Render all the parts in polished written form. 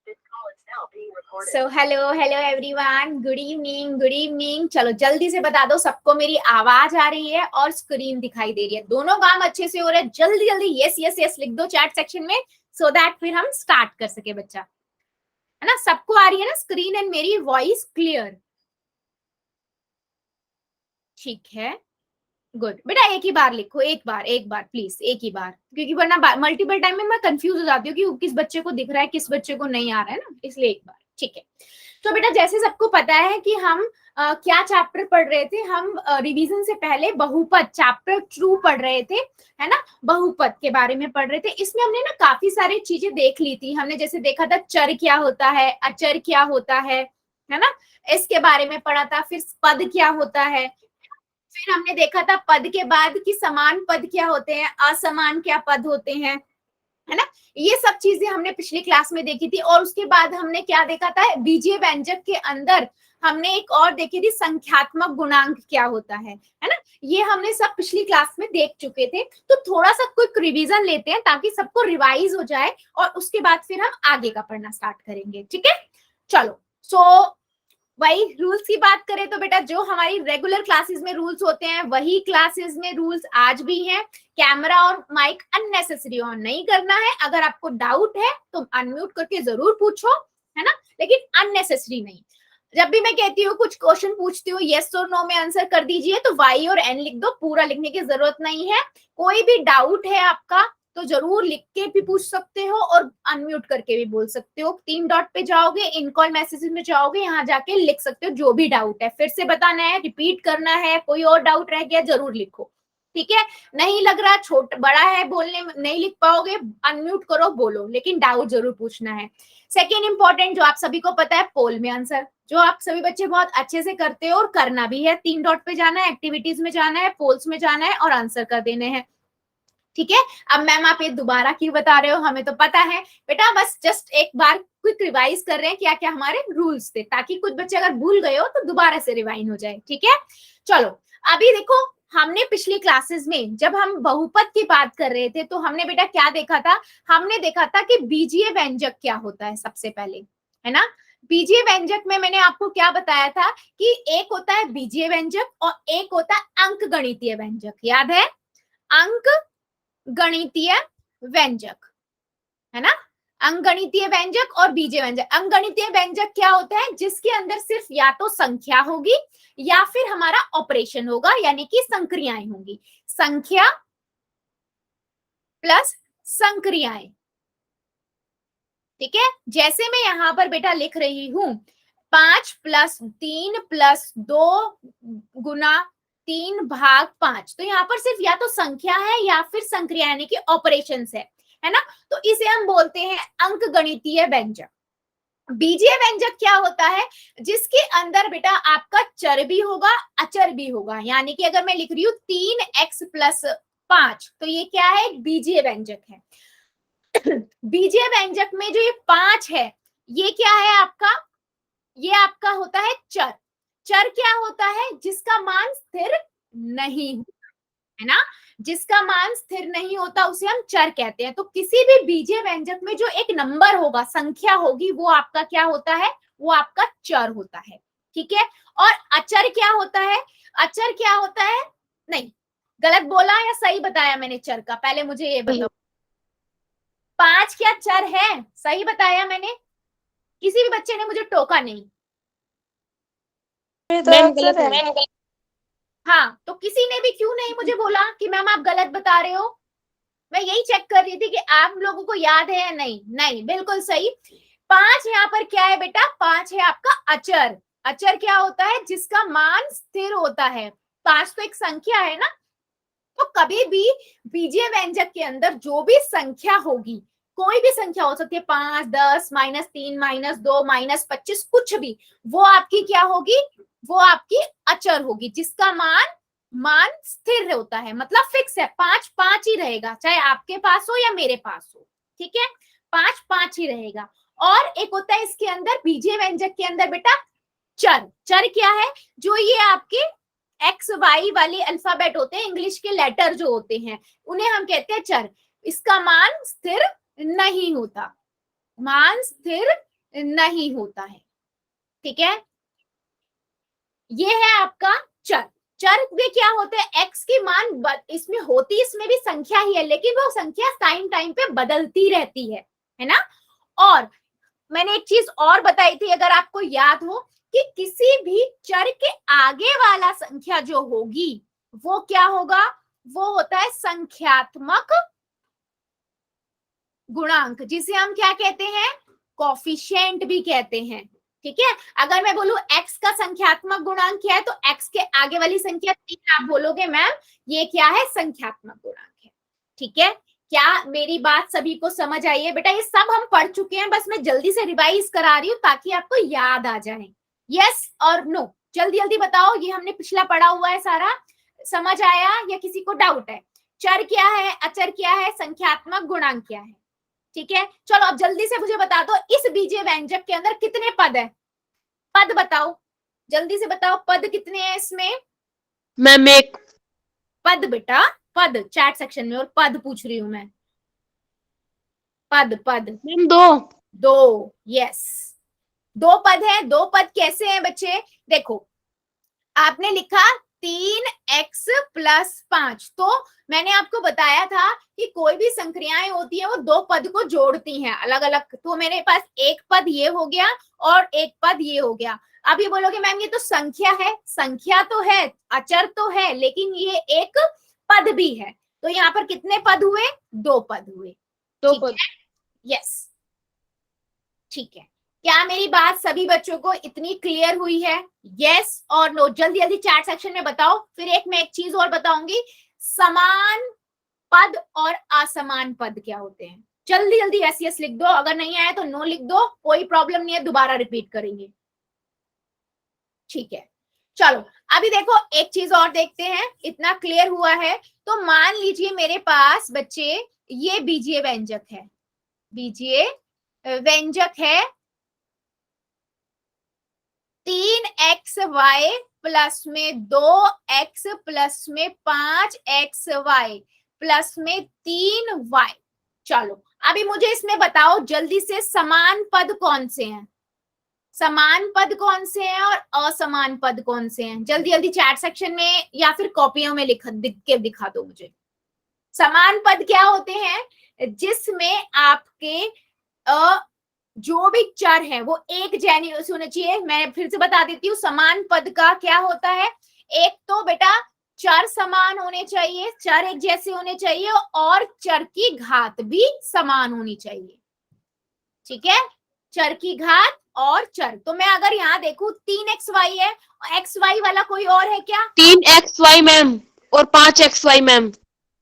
So hello hello everyone, good evening good evening. चलो जल्दी से बता दो सबको मेरी आवाज आ रही है और स्क्रीन दिखाई दे रही है, दोनों काम अच्छे से हो रहे हैं। जल्दी जल्दी यस यस यस लिख दो चैट सेक्शन में सो दैट फिर हम स्टार्ट कर सके। बच्चा है ना, सबको आ रही है ना स्क्रीन एंड मेरी वॉइस क्लियर? ठीक है, गुड। बेटा एक ही बार लिखो, एक बार प्लीज, एक ही बार, क्योंकि वरना मल्टीपल टाइम में मैं कंफ्यूज हो जाती हूँ कि किस बच्चे को दिख रहा है किस बच्चे को नहीं आ रहा है ना, इसलिए एक बार। ठीक है, तो बेटा जैसे सबको पता है कि हम क्या चैप्टर पढ़ रहे थे, हम रिवीजन से पहले बहुपद चैप्टर 2 पढ़ रहे थे, है ना। बहुपद के बारे में पढ़ रहे थे। इसमें हमने ना काफी सारी चीजें देख ली थी। हमने जैसे देखा था चर क्या होता है, अचर क्या होता है ना, इसके बारे में पढ़ा था। फिर पद क्या होता है, फिर हमने देखा था पद के बाद कि समान पद क्या होते हैं, असमान क्या पद होते हैं, है ना। ये सब चीजें हमने पिछली क्लास में देखी थी। और उसके बाद हमने क्या देखा था, बीजीय व्यंजक के अंदर हमने एक और देखी थी, संख्यात्मक गुणांक क्या होता है ना। ये हमने सब पिछली क्लास में देख चुके थे। तो थोड़ा सा क्विक रिवीजन लेते हैं ताकि सबको रिवाइज हो जाए और उसके बाद फिर हम आगे का पढ़ना स्टार्ट करेंगे। ठीक है, चलो। सो वही रूल्स की बात करें तो बेटा जो हमारी रेगुलर क्लासेस में रूल्स होते हैं वही क्लासेस में रूल्स आज भी हैं। कैमरा और माइक अननेसेसरी ऑन नहीं करना है। अगर आपको डाउट है तो अनम्यूट करके जरूर पूछो, है ना, लेकिन अननेसेसरी नहीं। जब भी मैं कहती हूँ कुछ क्वेश्चन पूछती हूँ येस और नो में आंसर कर दीजिए तो वाई और एन लिख दो, पूरा लिखने की जरूरत नहीं है। कोई भी डाउट है आपका तो जरूर लिख के भी पूछ सकते हो और अनम्यूट करके भी बोल सकते हो। 3 डॉट पे जाओगे, इन कॉल मैसेजेस में जाओगे, यहाँ जाके लिख सकते हो जो भी डाउट है। फिर से बताना है, रिपीट करना है, कोई और डाउट रह गया जरूर लिखो। ठीक है, नहीं लग रहा छोटा बड़ा है बोलने में नहीं लिख पाओगे, अनम्यूट करो बोलो, लेकिन डाउट जरूर पूछना है। सेकेंड इंपॉर्टेंट जो आप सभी को पता है, पोल में आंसर, जो आप सभी बच्चे बहुत अच्छे से करते हो और करना भी है। 3 डॉट पे जाना है, एक्टिविटीज में जाना है, पोल्स में जाना है और आंसर कर देने हैं। ठीक है, अब मैम आप ये दोबारा क्यों बता रहे हो, हमें तो पता है बेटा, बस जस्ट एक बार क्विक रिवाइज कर रहे हैं क्या क्या हमारे रूल्स थे, ताकि कुछ बच्चे अगर भूल गए हो तो दोबारा से रिवाइज हो जाए। ठीक है, चलो अभी देखो, हमने पिछली क्लासेस में जब हम बहुपद की बात कर रहे थे तो हमने बेटा क्या देखा था, हमने देखा था कि बीजीय व्यंजक क्या होता है सबसे पहले, है ना। बीजीय व्यंजक में मैंने आपको क्या बताया था कि एक होता है बीजीय व्यंजक और एक होता है अंकगणितीय व्यंजक, याद है, अंक गणितीय व्यंजक, है ना। अंकगणितीय व्यंजक और बीजीय व्यंजक। अंकगणितीय व्यंजक क्या होता है, जिसके अंदर सिर्फ या तो संख्या होगी या फिर हमारा ऑपरेशन होगा, यानी कि संक्रियाएं होंगी, संख्या प्लस संक्रियाएं। ठीक है, जैसे मैं यहां पर बेटा लिख रही हूं 5 + 3 + 2 गुना 3 भाग 5, तो यहाँ पर सिर्फ या तो संख्या है या फिर संक्रिया यानी कि ऑपरेशंस है ना। तो इसे हम बोलते हैं अंकगणितीय व्यंजक। बीजीय व्यंजक क्या होता है, जिसके अंदर बेटा आपका चर भी होगा अचर भी होगा, यानी कि अगर मैं लिख रही हूँ 3x + 5 तो ये क्या है, एक बीजीय व्यंजक है। बीजीय व्यंजक में जो ये 5 है ये क्या है आपका, ये आपका होता है चर। चर क्या होता है, जिसका मान स्थिर नहीं होता, है ना, जिसका मान स्थिर नहीं होता उसे हम चर कहते हैं। तो किसी भी बीजीय व्यंजक में जो एक नंबर होगा, संख्या होगी, वो आपका क्या होता है, वो आपका चर होता है। ठीक है, और अचर क्या होता है, अचर क्या होता है, नहीं गलत बोला या सही बताया मैंने चर का, पहले मुझे ये बताओ, 5 क्या चर है, सही बताया मैंने, किसी भी बच्चे ने मुझे टोका नहीं। मैम गलत है। हाँ, तो किसी ने भी क्यों नहीं मुझे बोला कि मैम आप गलत बता रहे हो। मैं यही चेक कर रही थी कि आप लोगों को याद है या नहीं। नहीं, बिल्कुल सही। 5 यहाँ पर क्या है बेटा, 5 है आपका अचर। अचर क्या होता है, जिसका मान स्थिर होता है। 5 तो एक संख्या है ना, तो कभी भी बीजीय व्यंजक के अंदर जो भी संख्या होगी, कोई भी संख्या हो सकती है, 5, 10, -3, -2, -25, कुछ भी, वो आपकी क्या होगी, वो आपकी अचर होगी, जिसका मान स्थिर होता है, मतलब फिक्स है, 5 5 ही रहेगा, चाहे आपके पास हो या मेरे पास हो। ठीक है, 5 5 ही रहेगा। और एक होता है इसके अंदर बीजीय व्यंजक के अंदर बेटा चर। चर क्या है, जो ये आपके एक्स वाई वाले अल्फाबेट होते हैं, इंग्लिश के लेटर जो होते हैं, उन्हें हम कहते हैं चर। इसका मान स्थिर नहीं होता, मान स्थिर नहीं होता है। ठीक है, ये है आपका चर। चर में क्या होता है, एक्स की मान इसमें होती, इसमें भी संख्या ही है, लेकिन वो संख्या टाइम टाइम पे बदलती रहती है ना। और मैंने एक चीज और बताई थी, अगर आपको याद हो, कि किसी भी चर के आगे वाला संख्या जो होगी वो क्या होगा, वो होता है संख्यात्मक गुणांक, जिसे हम क्या कहते हैं, कॉफिशिएंट भी कहते हैं। ठीक है, अगर मैं बोलूं x का संख्यात्मक गुणांक क्या है, तो x के आगे वाली संख्या 3, आप बोलोगे मैम ये क्या है, संख्यात्मक गुणांक है। ठीक है, क्या मेरी बात सभी को समझ आई है बेटा? ये सब हम पढ़ चुके हैं, बस मैं जल्दी से रिवाइज करा रही हूँ ताकि आपको याद आ जाए। यस और नो, जल्दी जल्दी बताओ, ये हमने पिछला पढ़ा हुआ है सारा, समझ आया या किसी को डाउट है? चर क्या है, अचर क्या है, संख्यात्मक गुणांक क्या है? ठीक है, चलो अब जल्दी से मुझे बता दो, इस बीजीय व्यंजक के अंदर कितने पद है? पद बताओ, जल्दी से बताओ, पद कितने हैं इसमें? मैम एक। पद बेटा, पद चैट सेक्शन में, और पद पूछ रही हूं मैं, पद पद। मैम दो। दो, यस, दो पद है। दो पद कैसे हैं बच्चे? देखो, आपने लिखा 3x+5, तो मैंने आपको बताया था कि कोई भी संक्रियाएं होती है वो दो पद को जोड़ती हैं अलग अलग, तो मेरे पास एक पद ये हो गया और एक पद ये हो गया। अब ये बोलोगे मैम ये तो संख्या है, संख्या तो है, अचर तो है, लेकिन ये एक पद भी है, तो यहाँ पर कितने पद हुए? दो पद हुए। दो ठीक पद। है, यस, ठीक है। क्या मेरी बात सभी बच्चों को इतनी क्लियर हुई है? यस और नो, जल्दी जल्दी चैट सेक्शन में बताओ। फिर मैं एक चीज और बताऊंगी, समान पद और असमान पद क्या होते हैं। जल्दी जल्दी यस यस लिख दो, अगर नहीं आया तो नो लिख दो, कोई प्रॉब्लम नहीं है, दोबारा रिपीट करेंगे। ठीक है, चलो अभी देखो एक चीज और देखते हैं, इतना क्लियर हुआ है तो मान लीजिए मेरे पास बच्चे ये बीजीय व्यंजक है, बीजीय व्यंजक है 3xy प्लस में 2x प्लस में 5xy प्लस में 3y। चलो अभी मुझे इसमें बताओ जल्दी से, समान पद कौन से हैं, समान पद कौन से हैं और असमान पद कौन से हैं? जल्दी जल्दी चैट सेक्शन में या फिर कॉपियों में लिख के दिखा दो मुझे। समान पद क्या होते हैं? जिसमें आपके जो भी चर है वो एक जैसे होना चाहिए। मैं फिर से बता देती हूँ, समान पद का क्या होता है, एक तो बेटा चर समान होने चाहिए, चर एक जैसे होने चाहिए, और चर की घात भी समान होनी चाहिए। ठीक है, चर की घात और चर, तो मैं अगर यहाँ देखूं 3xy है, xy वाला कोई और है क्या? 3xy मैम और 5xy मैम।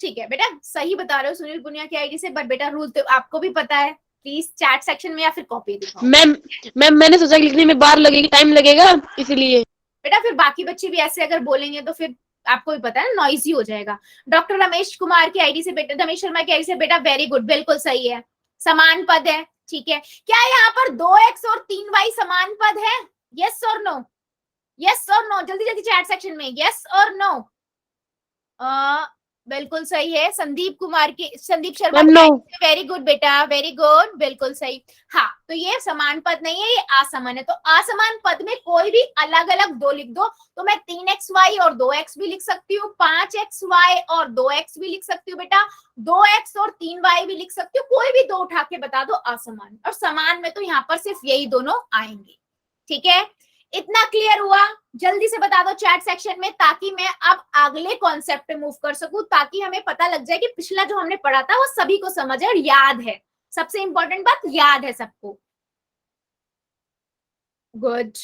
ठीक है बेटा, सही बता रहे हो सुनील पुनिया की आईडी से, बट बेटा रूल तो आपको भी पता है, प्लीज चैट सेक्शन में या फिर कॉपी दिखाओ। मैम मैम मैंने सोचा कि लिखने में बार लगेगी, टाइम लगेगा इसलिए। बेटा फिर बाकी बच्चे भी ऐसे अगर बोलेंगे तो फिर आपको भी पता है ना, नॉइजी हो जाएगा। डॉक्टर रमेश कुमार की आईडी से बेटा, रमेश शर्मा की आईडी से बेटा, वेरी गुड, बिल्कुल सही है, समान पद है। ठीक है, क्या यहाँ पर 2x और 3y समान पद है? यस और नो, यस और नो, जल्दी जल्दी चैट सेक्शन में यस और नो। बिल्कुल सही है, संदीप कुमार की, संदीप शर्मा मैम की, नो। वेरी गुड बेटा, वेरी गुड, बिल्कुल सही। हाँ, तो ये समान पद नहीं है, ये असमान है। तो असमान पद में कोई भी अलग अलग दो लिख दो, तो मैं 3xy और 2x भी लिख सकती हूँ, 5xy और 2x भी लिख सकती हूँ बेटा, 2x और 3y भी लिख सकती हूँ, कोई भी दो उठा के बता दो असमान, और समान में तो यहाँ पर सिर्फ यही दोनों आएंगे। ठीक है, इतना क्लियर हुआ? जल्दी से बता दो चैट सेक्शन में, ताकि मैं अब अगले कॉन्सेप्ट पे मूव कर सकूं, ताकि हमें पता लग जाए कि पिछला जो हमने पढ़ा था वो सभी को समझ है और याद है। सबसे इंपॉर्टेंट बात, याद है सबको। गुड,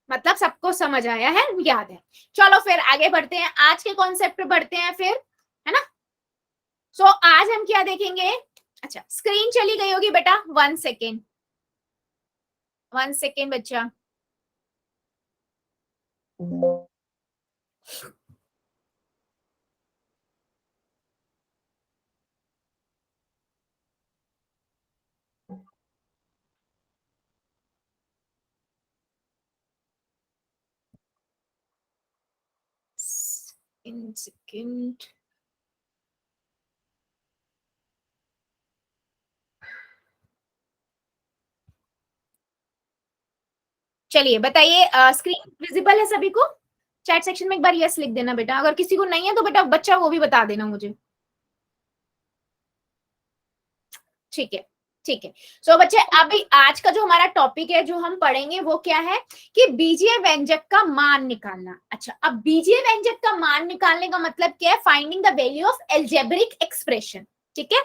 मतलब सबको समझ आया है, याद है। चलो फिर आगे बढ़ते हैं, आज के कॉन्सेप्ट पे बढ़ते हैं फिर, है ना। सो आज हम क्या देखेंगे? अच्छा, स्क्रीन चली गई होगी बेटा, 1 सेकेंड, 1 सेकेंड बच्चा। सेकेंड, चलिए बताइए, स्क्रीन विजिबल है सभी को? चैट सेक्शन में एक बार यस लिख देना बेटा, अगर किसी को नहीं है तो बेटा बच्चा वो भी बता देना मुझे। ठीक है, ठीक है। सो बच्चे अभी आज का जो हमारा टॉपिक है जो हम पढ़ेंगे वो क्या है कि बीजीय व्यंजक का मान निकालना। अच्छा, अब बीजीय व्यंजक का मान निकालने का मतलब क्या है? Finding the value of algebraic expression. ठीक है,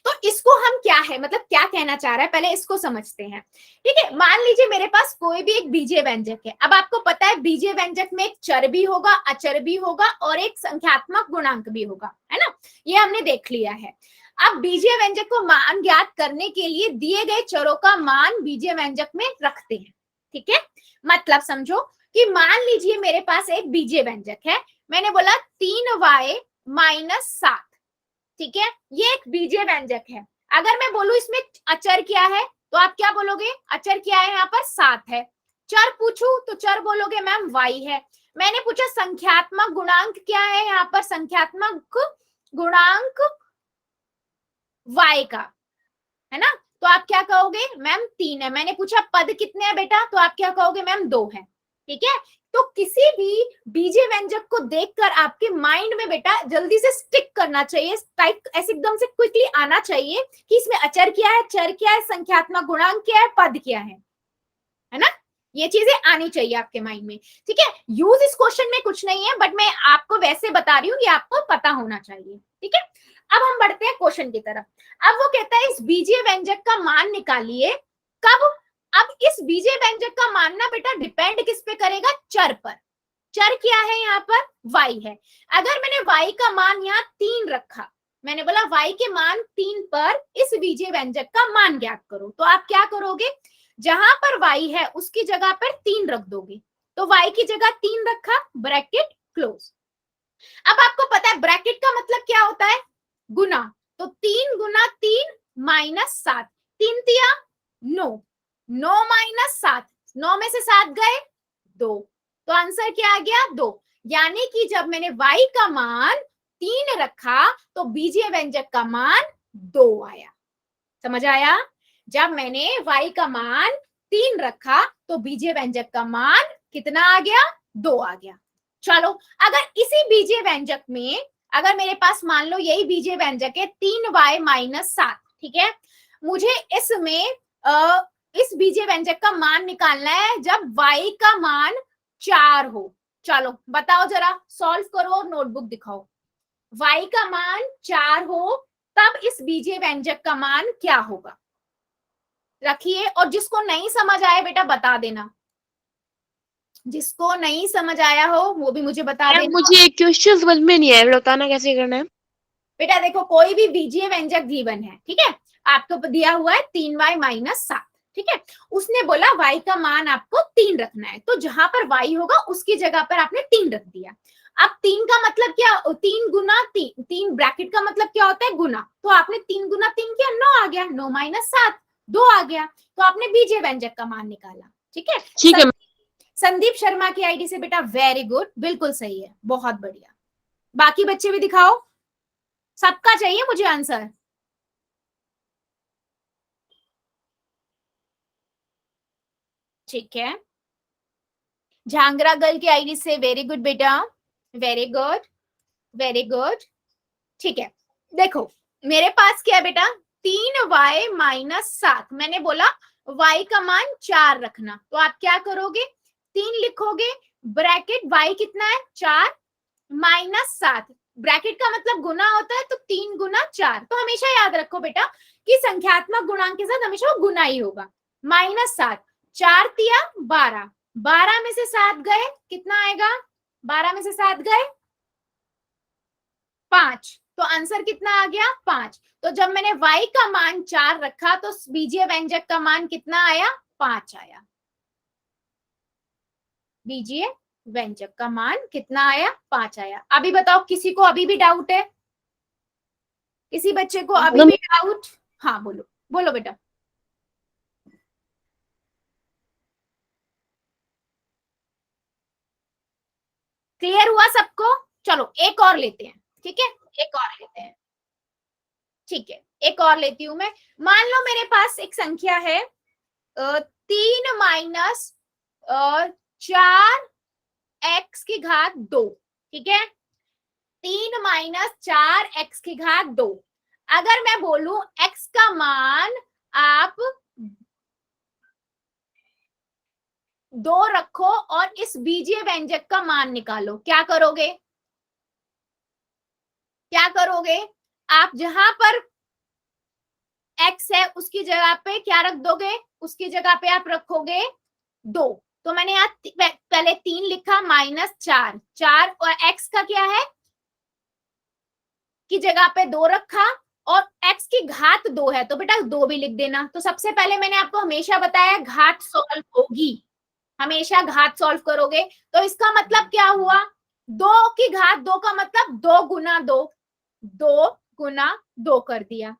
तो इसको हम क्या है मतलब क्या कहना चाह रहा है पहले इसको समझते हैं। ठीक है, मान लीजिए मेरे पास कोई भी एक बीजीय व्यंजक है। अब आपको पता है बीजीय व्यंजक में एक चर भी होगा, अचर भी होगा और एक संख्यात्मक गुणांक भी होगा, है ना? ये हमने देख लिया है। अब बीजीय व्यंजक को मान ज्ञात करने के लिए दिए गए चरों का मान बीजीय व्यंजक में रखते हैं। ठीक है, मतलब समझो कि मान लीजिए मेरे पास एक बीजीय व्यंजक है, मैंने बोला 3y माइनस 7। ठीक है, ये एक बीजीय व्यंजक है। अगर मैं बोलूं इसमें अचर क्या है तो आप क्या बोलोगे? अचर क्या है? यहाँ पर 7 है। चर पूछूं तो चर बोलोगे मैम y है। मैंने पूछा संख्यात्मक गुणांक क्या है? यहाँ पर संख्यात्मक गुणांक y का, है ना? तो आप क्या कहोगे? मैम 3 है। मैंने पूछा पद कितने हैं बेटा? तो आप क्या कहोगे? मैम 2 है। ठीक है, तो किसी भी बीजीय व्यंजक को देखकर आपके माइंड में बेटा जल्दी से स्टिक करना चाहिए, टाइप ऐसे एकदम से क्विकली आना चाहिए कि इसमें अचर क्या है, चर क्या है, संख्यात्मक गुणांक क्या है, पद क्या है ना? ये चीजें आनी चाहिए आपके माइंड में। ठीक है, यूज इस क्वेश्चन में कुछ नहीं है, बट मैं आपको वैसे बता रही हूँ कि आपको पता होना चाहिए। ठीक है, अब हम बढ़ते हैं क्वेश्चन की तरफ। अब वो कहता है इस बीजीय व्यंजक का मान निकालिए। कब? अब इस बीजीय व्यंजक का मान ना बेटा डिपेंड किस पे करेगा? चर पर। चर क्या है? यहाँ पर y है। अगर मैंने y का मान यहाँ 3 रखा, मैंने बोला y के मान 3 पर इस बीजीय व्यंजक का मान ज्ञात करो, तो आप क्या करोगे? जहां पर y है उसकी जगह पर 3 रख दोगे। तो y की जगह 3 रखा, ब्रैकेट क्लोज। अब आपको पता है ब्रैकेट का मतलब क्या होता है? गुना। तो 3 गुना 3 माइनस 7, 3 तिया 9, 9 माइनस 7, 9 में से 7 गए 2, तो आंसर क्या आ गया? 2। यानी कि जब मैंने y का मान 3 रखा तो बीजीय व्यंजक का मान 2 आया। समझ आया? जब मैंने y का मान 3 रखा तो बीजीय व्यंजक का मान कितना आ गया? 2 आ गया। चलो, अगर इसी बीजीय व्यंजक में अगर मेरे पास मान लो यही बीजीय व्यंजक है 3y माइनस 7, ठीक है, मुझे इसमें इस बीजीय व्यंजक का मान निकालना है जब y का मान 4 हो। चलो बताओ जरा, सॉल्व करो और नोटबुक दिखाओ। y का मान 4 हो तब इस बीजीय व्यंजक का मान क्या होगा? रखिए, और जिसको नहीं समझ आए बेटा बता देना, जिसको नहीं समझ आया हो वो भी मुझे बता देना। मुझे एक क्वेश्चन समझ में नहीं आया, बताना कैसे करना है। बेटा देखो, कोई भी बीजीय व्यंजक गिवन है, ठीक है, आपको दिया हुआ है 3y माइनस 7, ठीक है, उसने बोला y का मान आपको 3 रखना है, तो जहां पर y होगा उसकी जगह पर आपने 3 रख दिया। अब 3 का मतलब क्या? 3 गुना 3, 3 ब्रैकेट का मतलब क्या होता है? गुना। तो आपने 3 गुना 3 किया, 9 आ गया, 9 माइनस 7 2 आ गया, तो आपने बीजीय व्यंजक का मान निकाला। ठीक है, ठीक है। संदीप शर्मा की आईडी से बेटा वेरी गुड, बिल्कुल सही है, बहुत बढ़िया। बाकी बच्चे भी दिखाओ, सबका चाहिए मुझे आंसर। ठीक है, झांगरा गर्ल की आईडी से वेरी गुड बेटा, वेरी गुड, वेरी गुड। ठीक है, देखो मेरे पास क्या है बेटा? 3y माइनस 7, मैंने बोला y का मान 4 रखना, तो आप क्या करोगे? 3 लिखोगे, ब्रैकेट y कितना है? 4 माइनस 7, ब्रैकेट का मतलब गुना होता है, तो 3 गुना 4। तो हमेशा याद रखो बेटा कि संख्यात्मक गुणांक के साथ हमेशा वो गुना ही होगा। माइनस 7, 4 तिया 12, 12 में से 7 गए, कितना आएगा? 12 में से 7 गए 5, तो आंसर कितना आ गया? 5। तो जब मैंने y का मान 4 रखा तो बीजीय व्यंजक का मान कितना आया? 5 आया। बीजीय व्यंजक का मान कितना आया? 5 आया। अभी बताओ, किसी को अभी भी डाउट है? किसी बच्चे को अभी भी डाउट? हाँ बोलो, बोलो बेटा। क्लियर हुआ सबको? चलो एक और लेते हैं, ठीक है, एक और लेते हैं। ठीक है, एक और लेती हूं मैं। मान लो मेरे पास एक संख्या है 3 माइनस 4 एक्स की घात 2, ठीक है, 3 माइनस 4 एक्स की घात 2। अगर मैं बोलूं एक्स का मान आप 2 रखो और इस बीजीय व्यंजक का मान निकालो, क्या करोगे? क्या करोगे? आप जहां पर x है उसकी जगह पे क्या रख दोगे? उसकी जगह पे आप रखोगे 2। तो मैंने यहाँ पहले 3 लिखा माइनस 4, 4 और x का क्या है की जगह पे 2 रखा और x की घात 2 है तो बेटा 2 भी लिख देना। तो सबसे पहले मैंने आपको हमेशा बताया घात सॉल्व होगी, हमेशा घात सॉल्व करोगे। तो इसका मतलब क्या हुआ? 2 की घात 2 का मतलब 2 गुना 2, 2 गुना 2 कर दिया।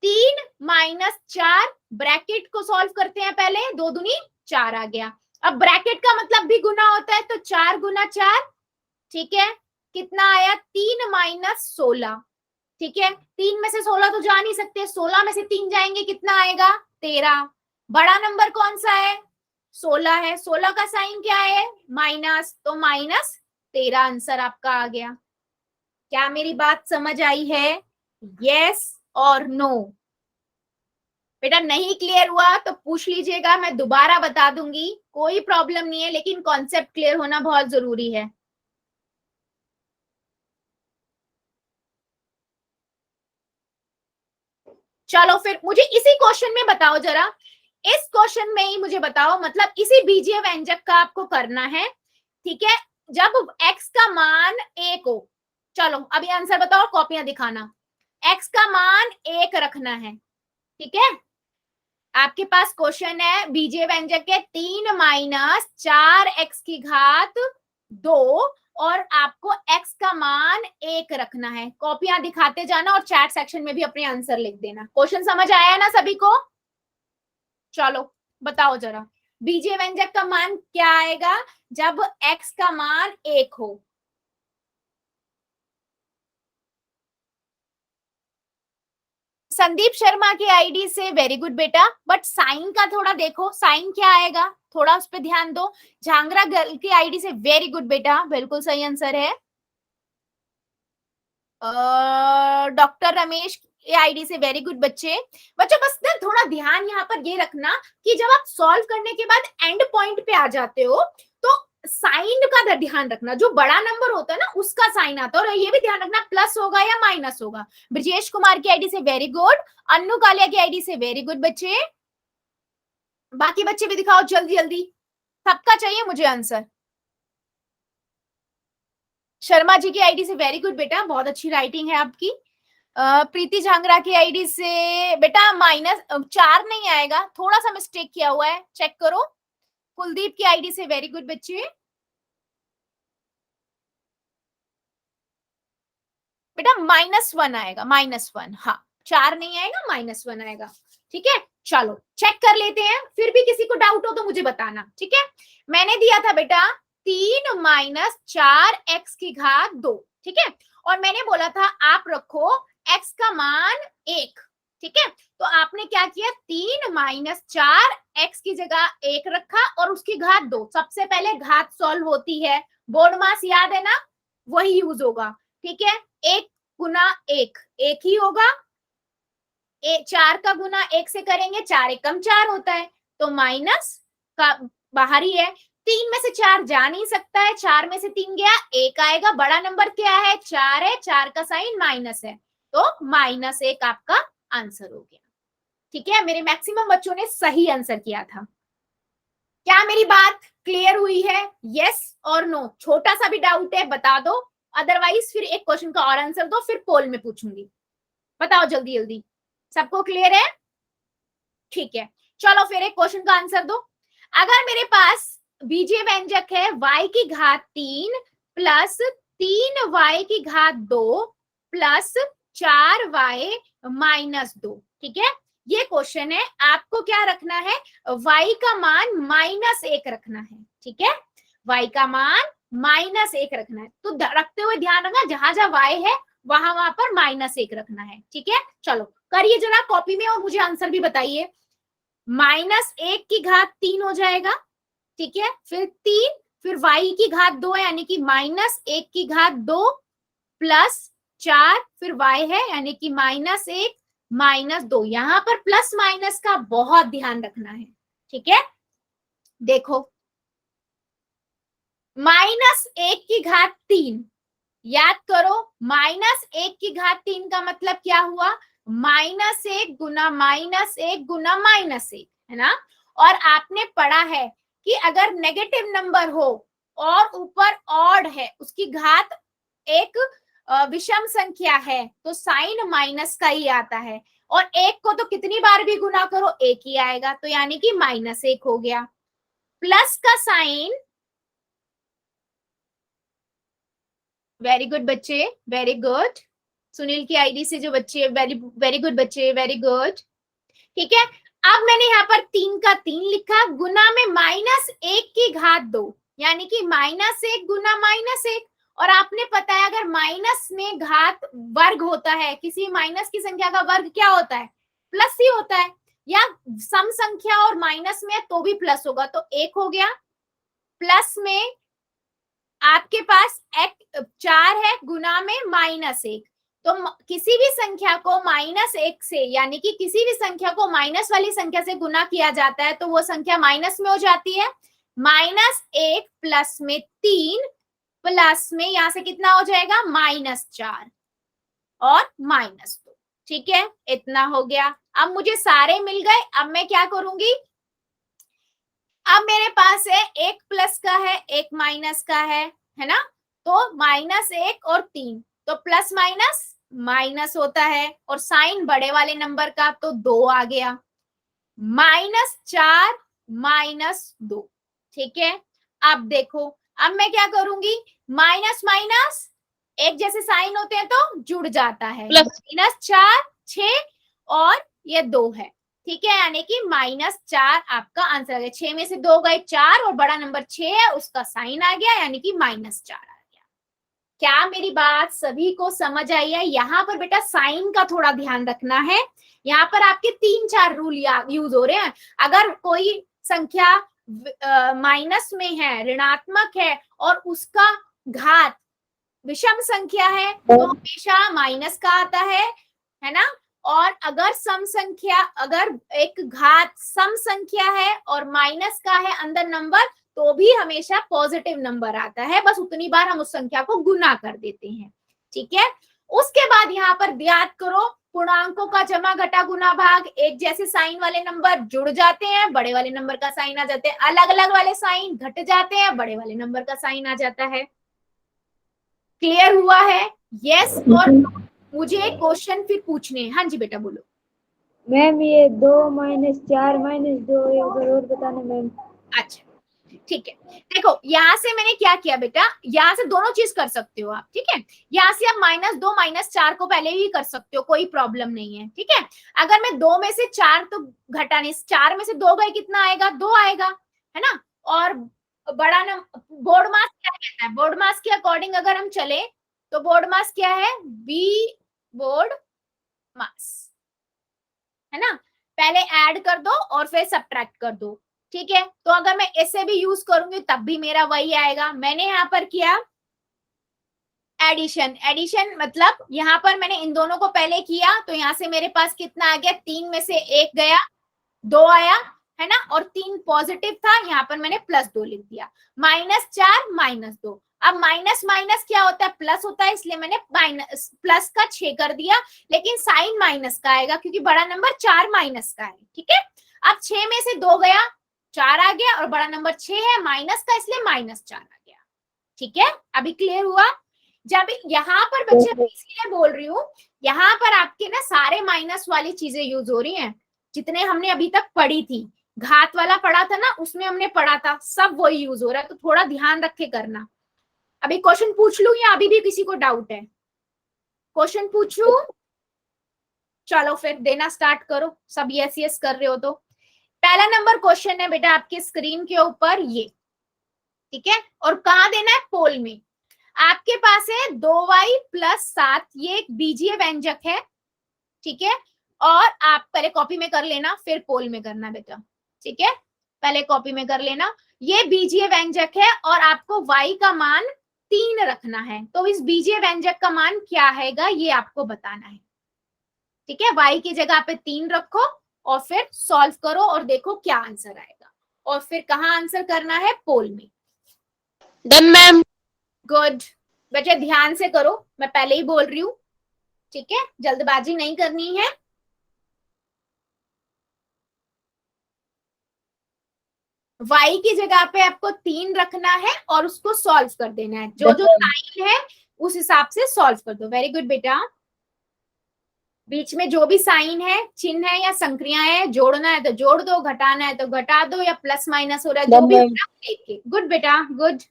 3 माइनस 4 ब्रैकेट को सॉल्व करते हैं पहले, 2 दूनी 4 आ गया। अब ब्रैकेट का मतलब भी गुना होता है तो 4 गुना 4, ठीक है, कितना आया? 3 माइनस 16, ठीक है, 3 में से 16 तो जा नहीं सकते, 16 में से 3 जाएंगे कितना आएगा? 13। बड़ा नंबर कौन सा है? 16 है, 16 का साइन क्या है? माइनस, तो माइनस 13 आंसर आपका आ गया। क्या मेरी बात समझ आई है? यस और नो? बेटा नहीं क्लियर हुआ तो पूछ लीजिएगा, मैं दोबारा बता दूंगी, कोई प्रॉब्लम नहीं है, लेकिन कॉन्सेप्ट क्लियर होना बहुत जरूरी है। चलो फिर मुझे इसी क्वेश्चन में बताओ जरा, इस क्वेश्चन में ही मुझे बताओ, मतलब इसी बीजीय व्यंजक का आपको करना है, ठीक है, जब x का मान 1 हो। चलो अभी आंसर बताओ, कॉपियां दिखाना। x का मान 1 रखना है, ठीक है, आपके पास क्वेश्चन है बीजीय व्यंजक के 3 माइनस 4 एक्स की घात 2 और आपको x का मान 1 रखना है। कॉपियां दिखाते जाना और चैट सेक्शन में भी अपने आंसर लिख देना। क्वेश्चन समझ आया ना सभी को? चलो बताओ जरा, बीजीय व्यंजक का मान क्या आएगा जब x का मान 1 हो? संदीप शर्मा की आईडी से वेरी गुड बेटा, बट साइन का थोड़ा देखो, साइन क्या आएगा, थोड़ा उस पर ध्यान दो। झांगरा गर्ल की आईडी से वेरी गुड बेटा, बिल्कुल सही आंसर है। डॉक्टर रमेश आईडी से वेरी गुड बच्चे। बच्चों बस ना थोड़ा ध्यान यहाँ पर ये रखना कि जब आप सॉल्व करने के बाद एंड पॉइंट पे आ जाते हो तो साइन का ध्यान रखना, जो बड़ा नंबर होता है ना उसका साइन आता है, और ये भी ध्यान रखना प्लस होगा या माइनस होगा। ब्रजेश कुमार की आईडी से वेरी गुड, अन्नू कालिया की आईडी से वेरी गुड बच्चे। बाकी बच्चे भी दिखाओ जल्दी जल्दी, सबका चाहिए मुझे आंसर। शर्मा जी की आईडी से वेरी गुड बेटा, बहुत अच्छी राइटिंग है आपकी। प्रीति झांगरा की आईडी से बेटा माइनस 4 नहीं आएगा, थोड़ा सा मिस्टेक किया हुआ है, चेक करो। कुलदीप की आईडी से वेरी गुड बच्चे। बेटा -1 आएगा, -1, हाँ 4 नहीं आएगा, -1 आएगा, ठीक है। चलो चेक कर लेते हैं, फिर भी किसी को डाउट हो तो मुझे बताना, ठीक है। मैंने दिया था बेटा 3 माइनस 4 एक्स की घात 2, ठीक है, और मैंने बोला था आप रखो x का मान 1, ठीक है। तो आपने क्या किया, 3 माइनस 4 एक्स की जगह 1 रखा और उसकी घात 2। सबसे पहले घात सॉल्व होती है, बोर्ड मास याद है ना, वही यूज होगा, ठीक है। 1 गुना 1 1 ही होगा, 4 का गुना 1 से करेंगे, 4 एकम 4 होता है, तो माइनस का बाहर ही है। 3 में से 4 जा नहीं सकता है, 4 में से 3 गया, 1 आएगा। बड़ा नंबर क्या है, 4 है, 4 का साइन माइनस है, तो -1 आपका आंसर हो गया, ठीक है। मेरे मैक्सिमम बच्चों ने सही आंसर किया था। क्या मेरी बात क्लियर हुई है? यस और नो? छोटा सा भी डाउट है बता दो, अदरवाइज फिर एक क्वेश्चन का और आंसर दो, फिर पोल में पूछूंगी। बताओ जल्दी जल्दी, सबको क्लियर है? ठीक है, चलो फिर एक क्वेश्चन का आंसर दो। अगर मेरे पास बीजीय व्यंजक है y की घात 3 प्लस 3y की घात 2 प्लस 4y माइनस 2, ठीक है, ये क्वेश्चन है। आपको क्या रखना है, y का मान -1 रखना है, ठीक है, y का मान -1 रखना है। तो रखते हुए ध्यान रखना जहां जहां y है वहां पर -1 रखना है, ठीक है। चलो करिए जरा कॉपी में और मुझे आंसर भी बताइए। -1 की घात 3 हो जाएगा, ठीक है, फिर 3, फिर y की घात 2 है यानी कि -1 की घात 2 प्लस 4, फिर y है यानी कि -1 -2। यहां पर प्लस माइनस का बहुत ध्यान रखना है, ठीक है। देखो -1 की घात 3, याद करो, -1 की घात 3 का मतलब क्या हुआ, -1 गुना -1 गुना -1, है ना। और आपने पढ़ा है कि अगर नेगेटिव नंबर हो और ऊपर ऑड है, उसकी घात एक विषम संख्या है, तो साइन माइनस का ही आता है। और 1 को तो कितनी बार भी गुना करो 1 ही आएगा, तो यानी कि -1 हो गया। प्लस का साइन, वेरी गुड बच्चे, वेरी गुड। सुनील की आईडी से जो बच्चे, वेरी वेरी गुड बच्चे, वेरी गुड, ठीक है। अब मैंने यहाँ पर 3 का 3 लिखा, गुना में -1 की घात 2, यानी कि -1 गुना -1। और आपने पता है अगर माइनस में घात वर्ग होता है, किसी माइनस की संख्या का वर्ग क्या होता है, प्लस ही होता है, या सम संख्या और माइनस में तो भी प्लस होगा, तो 1 हो गया। प्लस में आपके पास 4 है, गुना में -1, तो किसी भी संख्या को -1 से, यानी कि किसी भी संख्या को माइनस वाली संख्या से गुना किया जाता है तो वो संख्या माइनस में हो जाती है। -1 प्लस में 3 प्लस में यहां से कितना हो जाएगा, -4 और -2, ठीक है, इतना हो गया। अब मुझे सारे मिल गए, अब मैं क्या करूंगी, अब मेरे पास है एक प्लस का है, एक माइनस का है ना। तो -1 और 3, तो प्लस माइनस माइनस होता है, और साइन बड़े वाले नंबर का तो 2 आ गया, -4 -2, ठीक है। अब देखो, अब मैं क्या करूंगी, माइनस माइनस एक जैसे साइन होते हैं तो जुड़ जाता है, प्लस -4 6 और ये 2 है, ठीक है, यानी कि -4 आपका आंसर आ गया। 6 में से 2 गए 4 और बड़ा नंबर 6 है, उसका साइन आ गया, यानी कि -4 आ गया। क्या मेरी बात सभी को समझ आई है। यहाँ पर बेटा साइन का थोड़ा ध्यान रखना है, यहाँ पर आपके 3-4 रूल यूज हो रहे हैं। अगर कोई संख्या माइनस में है, ऋणात्मक है, और उसका घात विषम संख्या है, तो हमेशा माइनस का आता है ना। और अगर सम संख्या, अगर एक घात सम संख्या है और माइनस का है अंदर नंबर, तो भी हमेशा पॉजिटिव नंबर आता है, बस उतनी बार हम उस संख्या को गुना कर देते हैं, ठीक है। उसके बाद यहाँ पर याद करो, पूर्णांकों का जमा घटा गुना भाग, एक जैसे साइन वाले नंबर जुड़ जाते हैं, बड़े वाले नंबर का साइन आ जाते हैं, अलग अलग वाले साइन घट जाते हैं, बड़े वाले नंबर का साइन आ जाता है। क्लियर हुआ है, यस और नो। मुझे क्वेश्चन फिर पूछने हैं। हाँ जी बेटा बोलो। मैम ये 2 -4 -2 एक बार और बताना मैम। अच्छा ठीक है, देखो यहाँ से मैंने क्या किया बेटा, यहाँ से दोनों चीज कर सकते हो आप, ठीक है। यहाँ से आप -2 -4 को पहले ही कर सकते हो, कोई प्रॉब्लम नहीं है, ठीक है। अगर मैं 2 में से 4 तो घटाने, 4 में से 2 गए कितना आएगा, 2 आएगा, है ना। और बड़ा बोर्ड मास क्या कहता है, बोर्ड मास के अकॉर्डिंग अगर हम चले तो बोर्ड मास क्या है, बी बोर्ड मास, है ना। पहले ऐड कर दो और फिर सब्ट्रैक्ट कर दो, ठीक है। तो अगर मैं ऐसे भी यूज करूंगी तब भी मेरा वही आएगा। मैंने यहाँ पर किया एडिशन, एडिशन मतलब यहाँ पर मैंने इन दोनों को पहले किया, तो यहाँ से मेरे पास कितना आ गया, 3 में से 1 गया, 2 आया, है ना, और 3 पॉजिटिव था, यहाँ पर मैंने +2 लिख दिया, -4 -2। अब माइनस माइनस क्या होता है, प्लस होता है, इसलिए मैंने माइनस प्लस का 6 कर दिया, लेकिन साइन माइनस का आएगा क्योंकि बड़ा नंबर 4 माइनस का है, ठीक है। अब 6 में से 2 गया, 4 आ गया, और बड़ा नंबर 6 है माइनस का, इसलिए -4 आ गया, ठीक है। अभी क्लियर हुआ। जब यहाँ पर बच्चे, इसीलिए बोल रही हूँ, यहाँ पर आपके ना सारे माइनस वाली चीजें यूज हो रही हैं, जितने हमने अभी तक पढ़ी थी, घात वाला पढ़ा था ना, उसमें हमने पढ़ा था, सब वही यूज हो रहा है, तो थोड़ा ध्यान रख के करना। अभी क्वेश्चन पूछ लूं या अभी भी किसी को डाउट है, क्वेश्चन पूछूं? चलो फिर देना स्टार्ट करो, सब यस यस कर रहे हो तो। पहला नंबर क्वेश्चन है बेटा आपके स्क्रीन के ऊपर ये, ठीक है, और कहाँ देना है, पोल में। आपके पास है 2y + 7, ये एक बीजीय व्यंजक है, ठीक है। और आप पहले कॉपी में कर लेना, फिर पोल में करना बेटा, ठीक है? पहले कॉपी में कर लेना। ये बीजीय व्यंजक है और आपको y का मान 3 रखना है, तो इस बीजीय व्यंजक का मान क्या आएगा ये आपको बताना है, ठीक है? y की जगह पे 3 रखो और फिर सॉल्व करो और देखो क्या आंसर आएगा, और फिर कहाँ आंसर करना है? पोल में। Done ma'am. गुड बच्चे, ध्यान से करो, मैं पहले ही बोल रही हूँ, ठीक है? जल्दबाजी नहीं करनी है। y की जगह पे आपको 3 रखना है और उसको सॉल्व कर देना है, जो जो साइन है उस हिसाब से सॉल्व कर दो। वेरी गुड बेटा। बीच में जो भी साइन है, चिन्ह है या संक्रियाएं है, जोड़ना है तो जोड़ दो, घटाना है तो घटा दो, या प्लस माइनस हो रहा है जो भी देख के। गुड बेटा, गुड।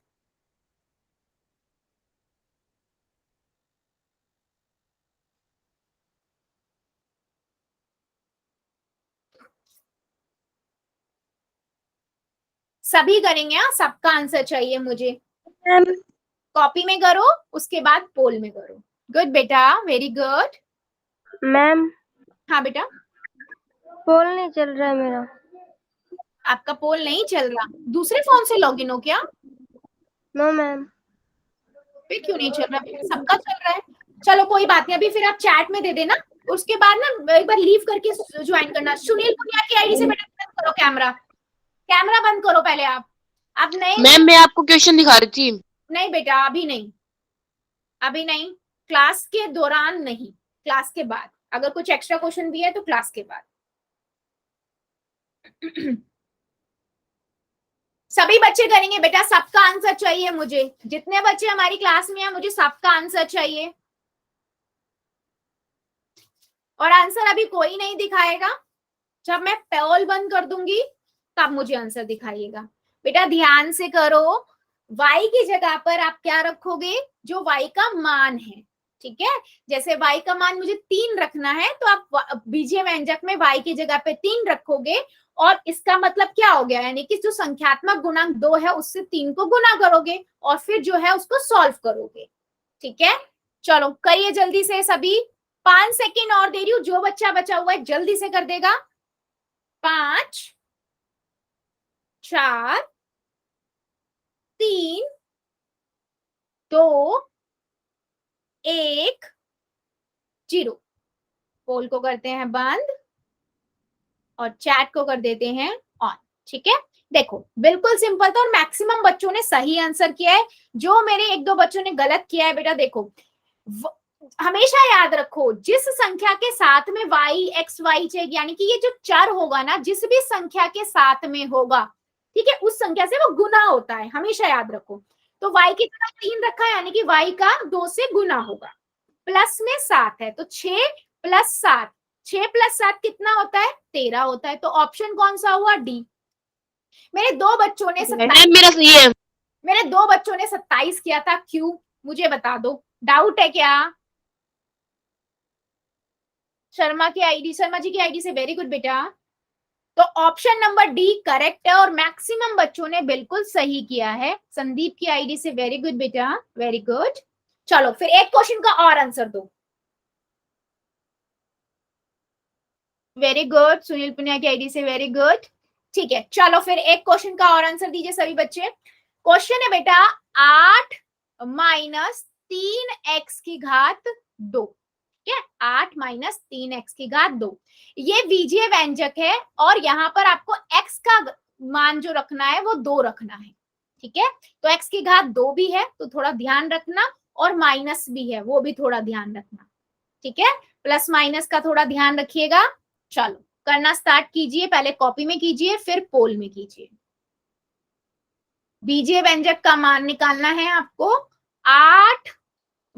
सभी करेंगे, हाँ सबका आंसर चाहिए मुझे। कॉपी में करो, उसके बाद पोल में करो। गुड बेटा, वेरी गुड। मैम हाँ बेटा, पोल नहीं चल रहा है मेरा। आपका पोल नहीं चल रहा? दूसरे फोन से लॉगिन हो क्या? No ma'am. फिर क्यों नहीं चल रहा? सबका चल रहा है। चलो कोई बात नहीं, अभी फिर आप चैट में दे देना, उसके बाद ना एक बार लीव करके ज्वाइन करना। सुनील पुनिया की आईडी से बेटा बंद करो कैमरा, कैमरा बंद करो पहले आप नहीं। मैम मैं आपको क्वेश्चन दिखा रही थी। नहीं बेटा, अभी नहीं, अभी नहीं, क्लास के दौरान नहीं, क्लास के बाद। अगर कुछ एक्स्ट्रा क्वेश्चन भी है तो क्लास के बाद। सभी बच्चे करेंगे बेटा, सबका आंसर चाहिए मुझे। जितने बच्चे हमारी क्लास में हैं मुझे सबका आंसर चाहिए, और आंसर अभी कोई नहीं दिखाएगा, जब मैं पोल बंद कर दूंगी तब मुझे आंसर दिखाइएगा। बेटा ध्यान से करो, y की जगह पर आप क्या रखोगे? जो y का मान है, ठीक है? जैसे y का मान मुझे 3 रखना है, तो आप बीजीय व्यंजक में y की जगह पे 3 रखोगे, और इसका मतलब क्या हो गया? यानी कि जो संख्यात्मक गुणांक 2 है उससे 3 को गुना करोगे और फिर जो है उसको सॉल्व करोगे, ठीक है? चलो करिए जल्दी से सभी। 5 सेकेंड और दे रही हूँ, जो बच्चा बचा हुआ है जल्दी से कर देगा। 5 4 3 2 1 0। पोल को करते हैं बंद और चैट को कर देते हैं ऑन, ठीक है? देखो बिल्कुल सिंपल था और मैक्सिमम बच्चों ने सही आंसर किया है। जो मेरे 1-2 बच्चों ने गलत किया है बेटा, देखो हमेशा याद रखो, जिस संख्या के साथ में y x y z यानी कि ये जो चर होगा ना, जिस भी संख्या के साथ में होगा, ठीक है, उस संख्या से वो गुना होता है, हमेशा याद रखो। तो y की जगह 3 रखा है यानी कि y का 2 से गुना होगा। प्लस में 7 है तो 6 + 7, 6 + 7 कितना होता है? 13 होता है। तो ऑप्शन कौन सा हुआ? डी। मेरे 2 बच्चों ने 27, मेरा सही है। मेरे 2 बच्चों ने 27 किया था, क्यों? मुझे बता दो, डाउट है क्या? शर्मा जी की आईडी से वेरी गुड बेटा। तो ऑप्शन नंबर डी करेक्ट है और मैक्सिमम बच्चों ने बिल्कुल सही किया है। संदीप की आईडी से वेरी गुड बेटा, वेरी गुड। चलो फिर एक क्वेश्चन का और आंसर दो। वेरी गुड, सुनील पुनिया की आईडी से वेरी गुड, ठीक है। चलो फिर एक क्वेश्चन का और आंसर दीजिए सभी बच्चे। क्वेश्चन है बेटा 8 - 3x की घात 2, ठीक है? 8 - 3x की घात 2, ये बीजीय व्यंजक है और यहाँ पर आपको x का मान जो रखना है वो 2 रखना है, ठीक है? तो x की घात 2 भी है तो थोड़ा ध्यान रखना, और माइनस भी है वो भी थोड़ा ध्यान रखना, ठीक है? प्लस माइनस का थोड़ा ध्यान रखिएगा। चलो करना स्टार्ट कीजिए, पहले कॉपी में कीजिए फिर पोल में कीजिए। बीजीय व्यंजक का मान निकालना है आपको। 8 -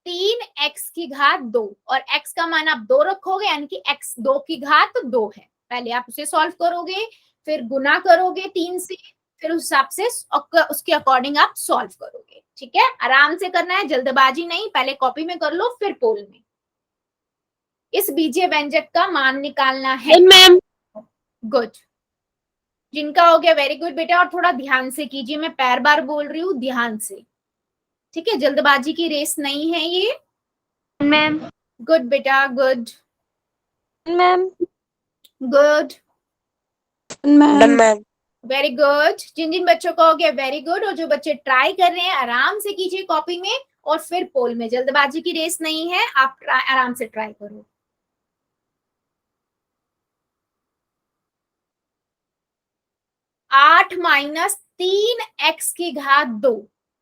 3x की घात 2, और x का मान आप 2 रखोगे यानी कि x 2 की घात 2 है। पहले आप उसे सॉल्व करोगे, फिर गुना करोगे 3 से, फिर उस हिसाब से उसके अकॉर्डिंग आप सॉल्व करोगे, ठीक है? आराम से करना है, जल्दबाजी नहीं, पहले कॉपी में कर लो फिर पोल में। इस बीजीय व्यंजक का मान निकालना है मैम। गुड, जिनका हो गया वेरी गुड बेटा, और थोड़ा ध्यान से कीजिए, मैं पैर बार बोल रही हूँ, ध्यान से, ठीक है? जल्दबाजी की रेस नहीं है ये। मैम गुड बेटा, good ma'am. Good, done ma'am. Very good. जिन जिन बच्चों का हो गया वेरी गुड, और जो बच्चे ट्राई कर रहे हैं आराम से कीजिए कॉपी में और फिर पोल में। जल्दबाजी की रेस नहीं है, आप आराम से ट्राई करो। 8 माइनस 3x की घात 2,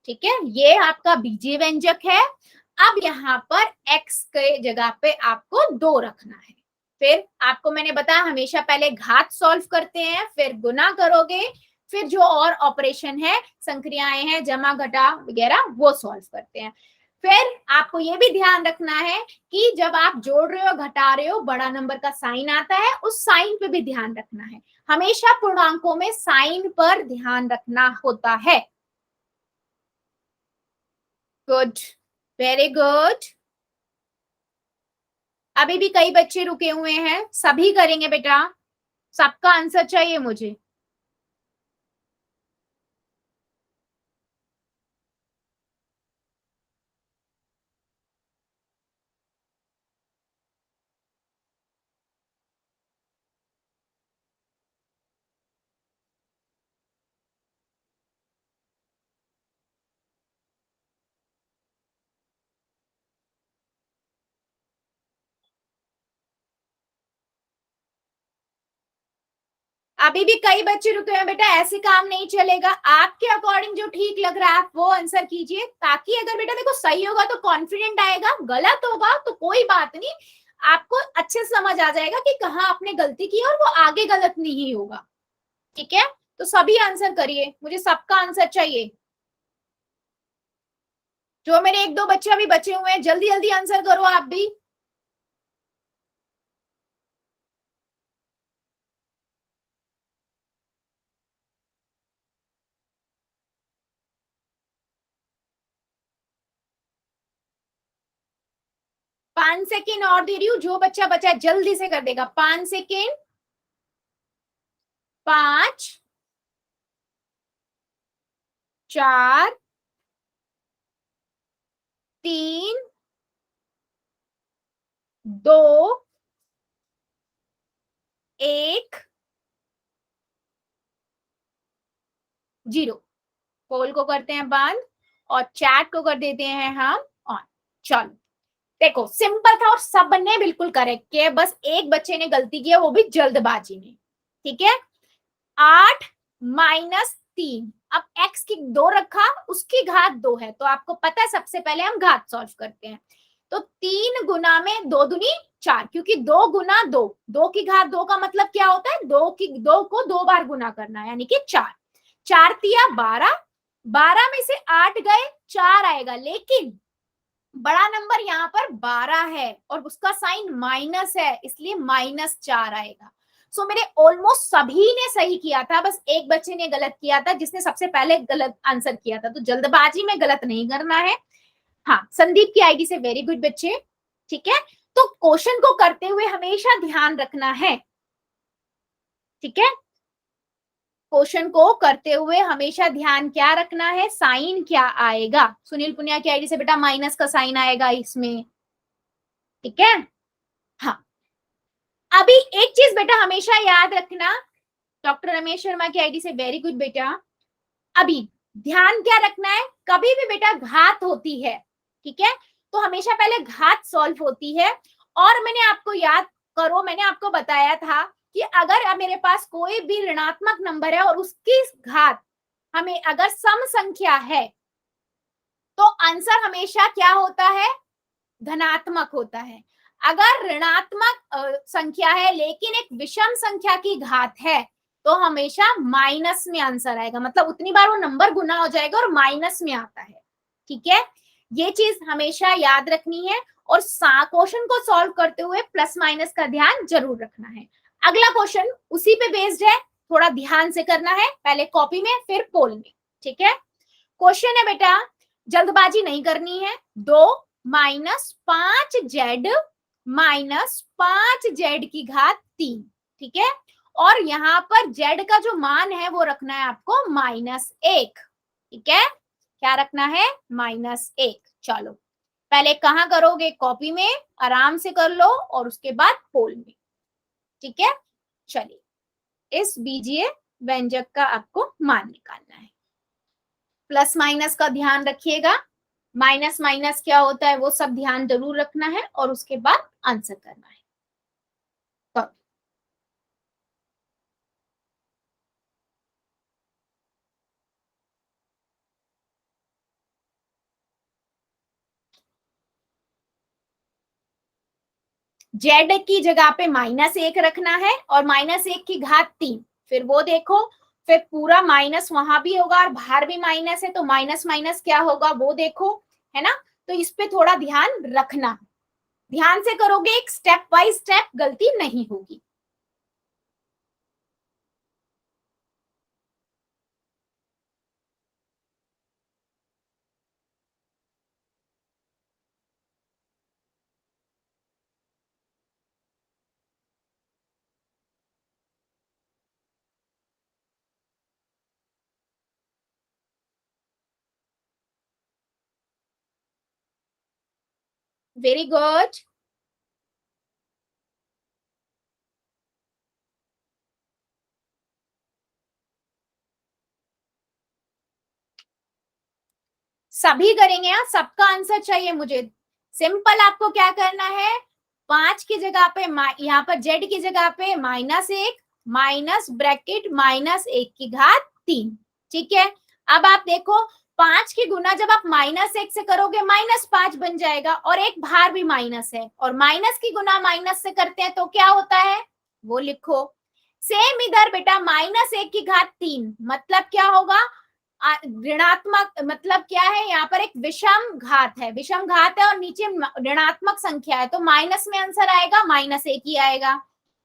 ठीक है, ये आपका बीजीय व्यंजक है। अब यहाँ पर x के जगह पे आपको 2 रखना है। फिर आपको मैंने बताया हमेशा पहले घात सॉल्व करते हैं, फिर गुना करोगे, फिर जो और ऑपरेशन है, संक्रियाएं हैं, जमा घटा वगैरह, वो सॉल्व करते हैं। फिर आपको ये भी ध्यान रखना है कि जब आप जोड़ रहे हो घटा रहे हो, बड़ा नंबर का साइन आता है, उस साइन पे भी ध्यान रखना है। हमेशा पूर्णांकों में साइन पर ध्यान रखना होता है। Good, very good. अभी भी कई बच्चे रुके हुए हैं, सभी करेंगे बेटा, सबका आंसर चाहिए मुझे। अभी भी कई बच्चे रुके हैं बेटा, ऐसे काम नहीं चलेगा। आपके अकॉर्डिंग जो ठीक लग रहा है आप वो आंसर कीजिए, ताकि अगर बेटा देखो सही होगा तो कॉन्फिडेंट आएगा, गलत होगा तो कोई बात नहीं, आपको अच्छे से समझ आ जाएगा कि कहाँ आपने गलती की और वो आगे गलत नहीं होगा। ठीक है, तो सभी आंसर करिए, मुझे सबका आंसर चाहिए। जो मेरे 1-2 बच्चे अभी बचे हुए हैं, जल्दी जल्दी आंसर करो आप भी। पांच सेकेंड और दे रही हूँ, जो बच्चा बचा है जल्दी से कर देगा। 5 सेकेंड, 5, 4, 3, 2, 1, 0। पोल को करते हैं बंद और चैट को कर देते हैं हम ऑन। चलो देखो, सिंपल था और सबने बिल्कुल करेक्ट किया, बस एक बच्चे ने गलती किया, वो भी जल्दबाजी में। ठीक है, 8 माइनस 3, अब x की 2 रखा, उसकी घात 2 है, तो आपको पता है सबसे पहले हम घात सॉल्व करते हैं। तो 3 गुना में 2 दूनी 4, क्योंकि 2 गुना 2, 2 की घात 2 का मतलब क्या होता है, 2 को 2 बार गुना करना, यानी कि 4। 4 तिया 12, 12 में से 8 गए, 4 आएगा, लेकिन बड़ा नंबर यहाँ पर 12 है और उसका साइन माइनस है, इसलिए -4 आएगा। सो मेरे ऑलमोस्ट सभी ने सही किया था, बस एक बच्चे ने गलत किया था, जिसने सबसे पहले गलत आंसर किया था। तो जल्दबाजी में गलत नहीं करना है। हाँ, संदीप की आईडी से वेरी गुड बच्चे। ठीक है, तो क्वेश्चन को करते हुए हमेशा ध्यान रखना है। ठीक है, क्वेश्चन को करते हुए हमेशा ध्यान क्या रखना है, साइन क्या आएगा। सुनील पुनिया की आईडी से बेटा माइनस का साइन आएगा इसमें। ठीक है, हाँ। अभी एक चीज बेटा हमेशा याद रखना, डॉक्टर रमेश शर्मा की आईडी से वेरी गुड बेटा। अभी ध्यान क्या रखना है, कभी भी बेटा घात होती है, ठीक है, तो हमेशा पहले घात सॉल्व होती है। और मैंने आपको याद करो, मैंने आपको बताया था कि अगर मेरे पास कोई भी ऋणात्मक नंबर है और उसकी घात हमें अगर सम संख्या है, तो आंसर हमेशा क्या होता है, धनात्मक होता है। अगर ऋणात्मक संख्या है लेकिन एक विषम संख्या की घात है, तो हमेशा माइनस में आंसर आएगा, मतलब उतनी बार वो नंबर गुना हो जाएगा और माइनस में आता है। ठीक है, ये चीज हमेशा याद रखनी है, और क्वेश्चन को सॉल्व करते हुए प्लस माइनस का ध्यान जरूर रखना है। अगला क्वेश्चन उसी पे बेस्ड है, थोड़ा ध्यान से करना है, पहले कॉपी में फिर पोल में। ठीक है, क्वेश्चन है बेटा, जल्दबाजी नहीं करनी है। 2 माइनस 5z माइनस 5z की घात 3। ठीक है, और यहाँ पर z का जो मान है वो रखना है आपको -1। ठीक है, क्या रखना है, -1। चलो पहले कहाँ करोगे, कॉपी में आराम से कर लो और उसके बाद पोल में, ठीक है। चलिए इस बीजीय व्यंजक का आपको मान निकालना है। प्लस माइनस का ध्यान रखिएगा, माइनस माइनस क्या होता है वो सब ध्यान जरूर रखना है और उसके बाद आंसर करना है। तो जेड की जगह पे -1 रखना है और -1 की घात 3, फिर वो देखो, फिर पूरा माइनस वहां भी होगा और बाहर भी माइनस है, तो माइनस माइनस क्या होगा वो देखो, है ना। तो इस पे थोड़ा ध्यान रखना, ध्यान से करोगे, एक स्टेप बाय स्टेप, गलती नहीं होगी। Very good. सभी करेंगे, यहाँ सबका आंसर चाहिए मुझे। सिंपल आपको क्या करना है, 5 की जगह पे यहाँ पर जेड की जगह पे -1 माइनस ब्रैकेट -1 की घात 3, ठीक है। अब आप देखो 5 की गुना जब आप -1 से करोगे -5 बन जाएगा और एक बाहर भी माइनस है, और माइनस की गुना माइनस से करते हैं तो क्या होता है वो लिखो। सेम इधर बेटा -1 की घात 3 मतलब क्या होगा, ऋणात्मक, मतलब क्या है, यहाँ पर एक विषम घात है, विषम घात है और नीचे ऋणात्मक संख्या है, तो माइनस में आंसर आएगा -1 ही आएगा।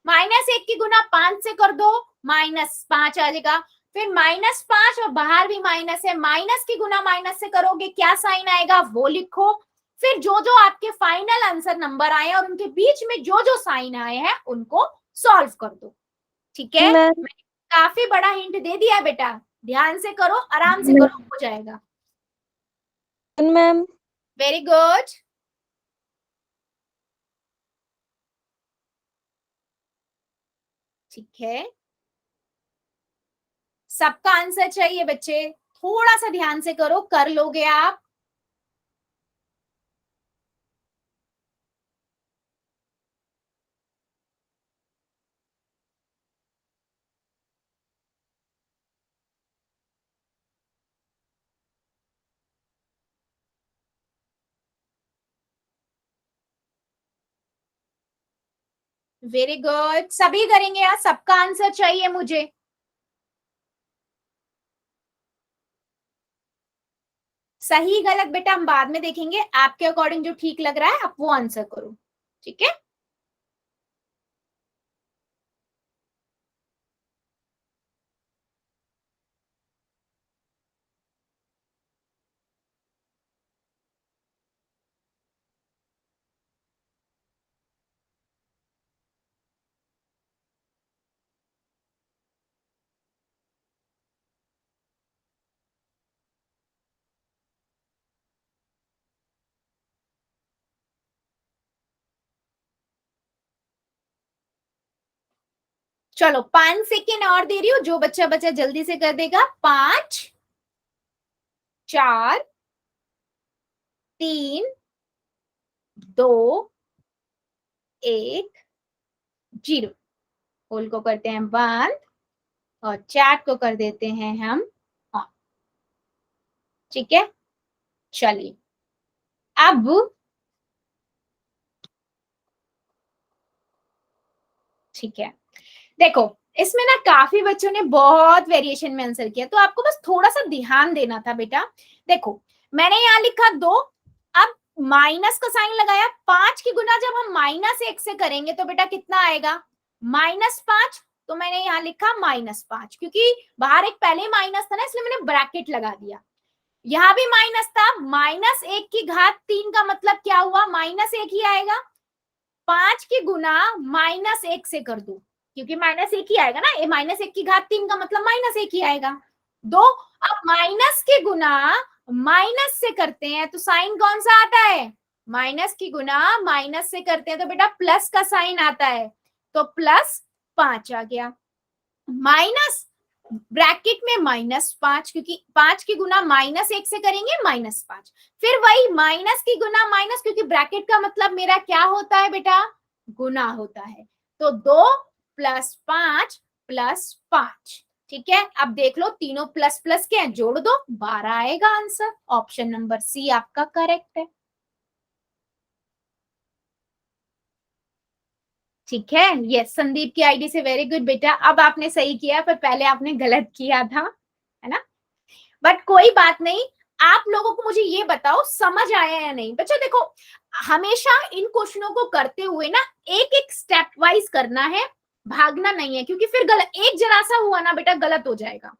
-1 की गुना 5 से कर दो, -5 आ जाएगा, फिर -5 और बाहर भी माइनस है, माइनस की गुना माइनस से करोगे क्या साइन आएगा वो लिखो। फिर जो जो आपके फाइनल आंसर नंबर आए और उनके बीच में जो जो साइन आए हैं उनको सॉल्व कर दो, ठीक है। मैंने काफी बड़ा हिंट दे दिया बेटा, ध्यान से करो, आराम से करो, हो जाएगा। Ma'am very good. ठीक है, सबका आंसर चाहिए बच्चे, थोड़ा सा ध्यान से करो, कर लोगे आप। वेरी गुड, सभी करेंगे यार, सबका आंसर चाहिए मुझे। सही गलत बेटा हम बाद में देखेंगे, आपके अकॉर्डिंग जो ठीक लग रहा है आप वो आंसर करो, ठीक है। चलो 5 सेकेंड और दे रही हूँ, जो बच्चा बच्चा जल्दी से कर देगा। 5 4 3 2 1 0। होल को करते हैं बंद और चैट को कर देते हैं हम ऑन, ठीक है। चलिए अब ठीक है, देखो इसमें ना काफी बच्चों ने बहुत वेरिएशन में आंसर किया, तो आपको बस थोड़ा सा ध्यान देना था बेटा। देखो मैंने यहाँ लिखा 2, अब माइनस का साइन लगाया, 5 की गुना जब हम -1 से करेंगे तो बेटा कितना आएगा, -5, तो मैंने यहाँ लिखा -5, क्योंकि बाहर एक पहले माइनस था ना इसलिए मैंने ब्रैकेट लगा दिया। यहाँ भी माइनस था, -1 की घात 3 का मतलब क्या हुआ, -1 ही आएगा। 5 की गुना -1 से कर दो, क्योंकि -1 ही आएगा ना, -1 की घात 3 का मतलब -1 ही आएगा। 2, अब माइनस की गुना माइनस से करते हैं तो साइन कौन सा आता है, माइनस की गुना माइनस से करते हैं तो बेटा प्लस का साइन आता है, तो +5 आ गया। माइनस ब्रैकेट में -5, क्योंकि 5 की गुना -1 से करेंगे -5, फिर वही माइनस की गुना माइनस, क्योंकि ब्रैकेट का मतलब मेरा क्या होता है बेटा, गुना होता है, तो 2 + 5 + 5। ठीक है, अब देख लो तीनों प्लस प्लस के हैं, जोड़ दो 12 आएगा आंसर। ऑप्शन नंबर सी आपका करेक्ट है। ठीक है, यस संदीप की आईडी से, वेरी गुड बेटा। अब आपने सही किया, पर पहले आपने गलत किया था, है ना, बट कोई बात नहीं। आप लोगों को मुझे ये बताओ समझ आया या नहीं। बच्चों देखो, हमेशा इन क्वेश्चनों को करते हुए ना एक एक स्टेप वाइज करना है, भागना नहीं है, क्योंकि फिर गलत एक जरा सा हुआ ना बेटा गलत हो जाएगा।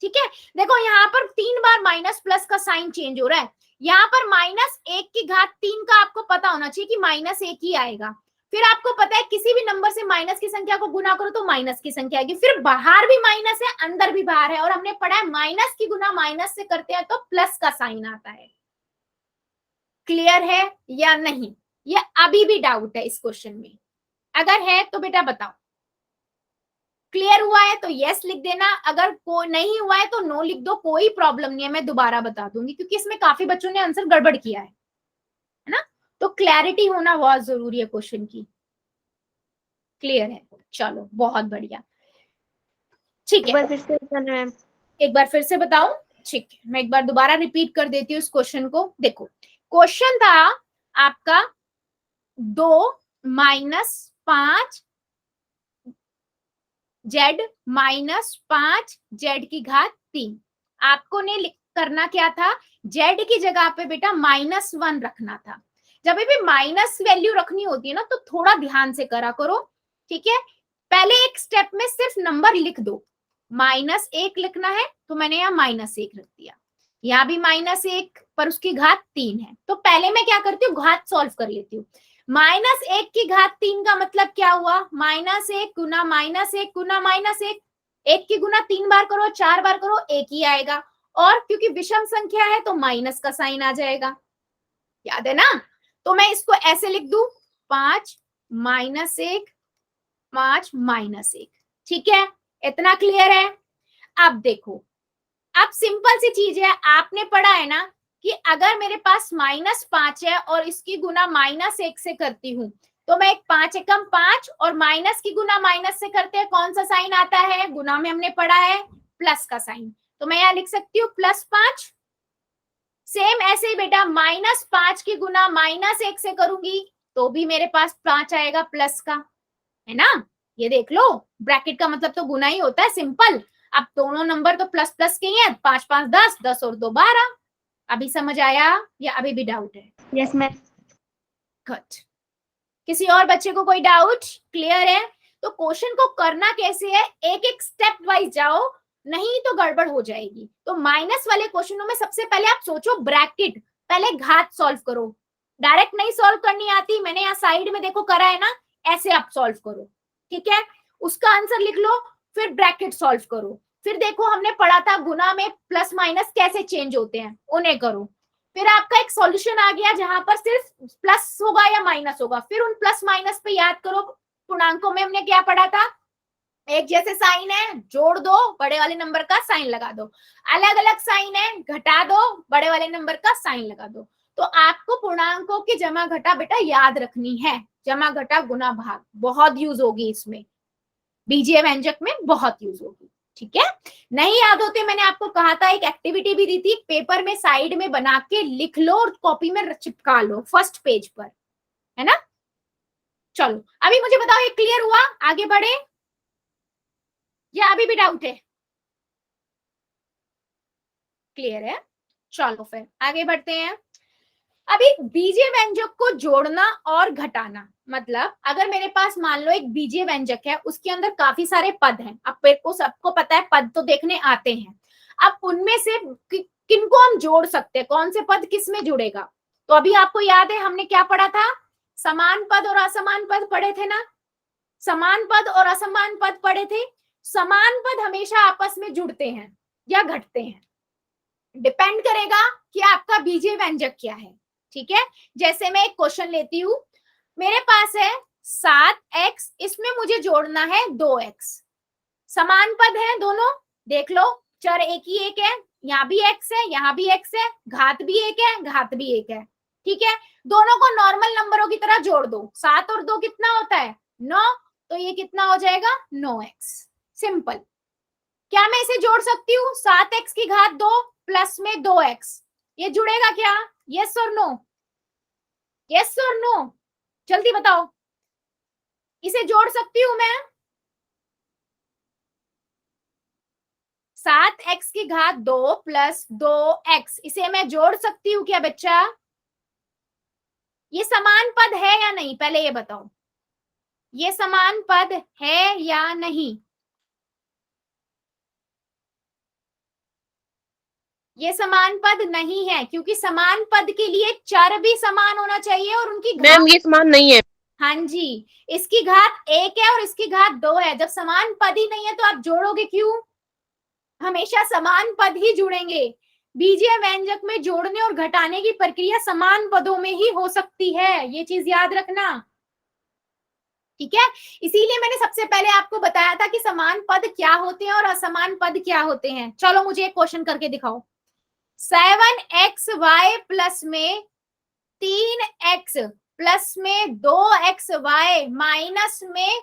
ठीक है, देखो यहाँ पर 3 बार माइनस प्लस का साइन चेंज हो रहा है, यहाँ पर -1/3 का आपको पता होना चाहिए कि -1 ही आएगा। फिर आपको पता है किसी भी नंबर से माइनस की संख्या को गुना करो तो माइनस की संख्या आएगी, फिर बाहर भी माइनस है अंदर भी बाहर है, और हमने पढ़ा है माइनस की गुना माइनस से करते हैं तो प्लस का साइन आता है। क्लियर है या नहीं? ये अभी भी डाउट है इस क्वेश्चन में? अगर है तो बेटा बताओ। क्लियर हुआ है तो यस लिख देना, अगर कोई नहीं हुआ है तो नो लिख दो, कोई प्रॉब्लम नहीं है, मैं दोबारा बता दूंगी, क्योंकि इसमें काफी बच्चों ने आंसर गड़बड़ किया है ना, तो क्लैरिटी होना बहुत जरूरी है क्वेश्चन की। क्लियर है, चलो बहुत बढ़िया। ठीक है, फिर से बताना मैम। एक बार फिर से बताऊं? ठीक है, मैं एक बार दोबारा रिपीट कर देती हूँ इस क्वेश्चन को। देखो क्वेश्चन था आपका 2 - 5 जेड -5 जेड की घात 3। आपको ने करना क्या था, जेड की जगह पे बेटा -1 रखना था। जब भी माइनस वैल्यू रखनी होती है ना तो थोड़ा ध्यान से करा करो। ठीक है, पहले एक स्टेप में सिर्फ नंबर लिख दो, -1 लिखना है तो मैंने यहाँ -1 रख दिया, यहाँ भी -1 पर उसकी घात 3 है, तो पहले मैं क्या करती हूँ घात सॉल्व कर लेती हूँ। -1 की घात 3 का मतलब क्या हुआ, -1 गुना -1 गुना -1, 1 की गुना 3 बार करो 4 बार करो 1 ही आएगा, और क्योंकि विषम संख्या है तो माइनस का साइन आ जाएगा, याद है ना। तो मैं इसको ऐसे लिख दूं 5 -1 5 -1। ठीक है, इतना क्लियर है? अब देखो, अब सिंपल सी चीज है, आपने पढ़ा है ना कि अगर मेरे पास -5 है और इसकी गुना -1 से करती हूँ तो मैं एक 5 एकम 5, और माइनस की गुना माइनस से करते हैं कौन सा साइन आता है, गुना में हमने पढ़ा है प्लस का साइन, तो मैं यहाँ लिख सकती हूँ +5। सेम ऐसे ही बेटा -5 की गुना -1 से करूंगी तो भी मेरे पास 5 आएगा प्लस का, है ना। ये देख लो, ब्रैकेट का मतलब तो गुना ही होता है, सिंपल। अब दोनों नंबर तो प्लस प्लस के ही हैं, 5 5 10, 10 और 2 12। अभी समझ आया या अभी भी डाउट है? Yes ma'am. गुड। किसी और बच्चे को कोई डाउट? क्लियर है? तो क्वेश्चन को करना कैसे है, एक एक स्टेप वाइज जाओ, नहीं तो गड़बड़ हो जाएगी। तो माइनस वाले क्वेश्चनों में सबसे पहले आप सोचो ब्रैकेट, पहले घात सॉल्व करो, डायरेक्ट नहीं सॉल्व करनी आती, मैंने यहाँ साइड में देखो करा है ना, ऐसे आप सॉल्व करो। ठीक है, उसका आंसर लिख लो, फिर ब्रैकेट सॉल्व करो, फिर देखो हमने पढ़ा था गुना में प्लस माइनस कैसे चेंज होते हैं, उन्हें करो, फिर आपका एक सॉल्यूशन आ गया जहां पर सिर्फ प्लस होगा या माइनस होगा, फिर उन प्लस माइनस पे याद करो, पूर्णांकों में हमने क्या पढ़ा था, एक जैसे साइन है जोड़ दो बड़े वाले नंबर का साइन लगा दो, अलग अलग साइन है घटा दो बड़े वाले नंबर का साइन लगा दो। तो आपको पूर्णांकों की जमा घटा बेटा याद रखनी है, जमा घटा गुना भाग बहुत यूज होगी इसमें, बीजीय व्यंजक में बहुत यूज होगी। ठीक है, नहीं याद होते मैंने आपको कहा था, एक एक्टिविटी भी दी थी, पेपर में साइड में बना के लिख लो और कॉपी में चिपका लो फर्स्ट पेज पर, है ना। चलो अभी मुझे बताओ ये क्लियर हुआ, आगे बढ़े या अभी भी डाउट है? क्लियर है, चलो फिर आगे बढ़ते हैं। अभी बीजीय व्यंजक को जोड़ना और घटाना, मतलब अगर मेरे पास मान लो एक बीजीय व्यंजक है, उसके अंदर काफी सारे पद हैं, अब मेरे को सबको पता है पद तो देखने आते हैं, अब उनमें से किनको हम जोड़ सकते हैं, कौन से पद किस में जुड़ेगा। तो अभी आपको याद है हमने क्या पढ़ा था, समान पद और असमान पद पढ़े थे ना, समान पद और असमान पद पढ़े थे। समान पद हमेशा आपस में जुड़ते हैं या घटते हैं, डिपेंड करेगा कि आपका बीजीय व्यंजक क्या है। ठीक है, जैसे मैं एक क्वेश्चन लेती हूँ, मेरे पास है 7x, इसमें मुझे जोड़ना है 2x, समान पद है दोनों, देख लो चर एक ही एक है, यहाँ भी x है, यहाँ भी x है, घात भी एक है, घात भी एक है, ठीक है, दोनों को नॉर्मल नंबरों की तरह जोड़ दो, 7 और 2 कितना होता है 9, तो ये कितना हो जाएगा 9x, सिंपल। क्या मैं इसे जोड़ सकती हूँ, 7x की घात 2 प्लस में 2x, ये जुड़ेगा क्या, यस और नो, यस और नो, जल्दी बताओ, इसे जोड़ सकती हूँ मैं, 7x की घात 2 प्लस 2x, इसे मैं जोड़ सकती हूँ क्या बच्चा, ये समान पद है या नहीं, पहले ये बताओ, ये समान पद है या नहीं, ये समान पद नहीं है, क्योंकि समान पद के लिए चर भी समान होना चाहिए और उनकी घात, मैम ये समान नहीं है। हाँ जी, इसकी घात 1 है और इसकी घात 2 है, जब समान पद ही नहीं है तो आप जोड़ोगे क्यों, हमेशा समान पद ही जुड़ेंगे, बीजीय व्यंजक में जोड़ने और घटाने की प्रक्रिया समान पदों में ही हो सकती है, ये चीज याद रखना, ठीक है, इसीलिए मैंने सबसे पहले आपको बताया था कि समान पद क्या होते हैं और असमान पद क्या होते हैं। चलो मुझे एक क्वेश्चन करके दिखाओ, 7xy प्लस में 3x प्लस में 2xy माइनस में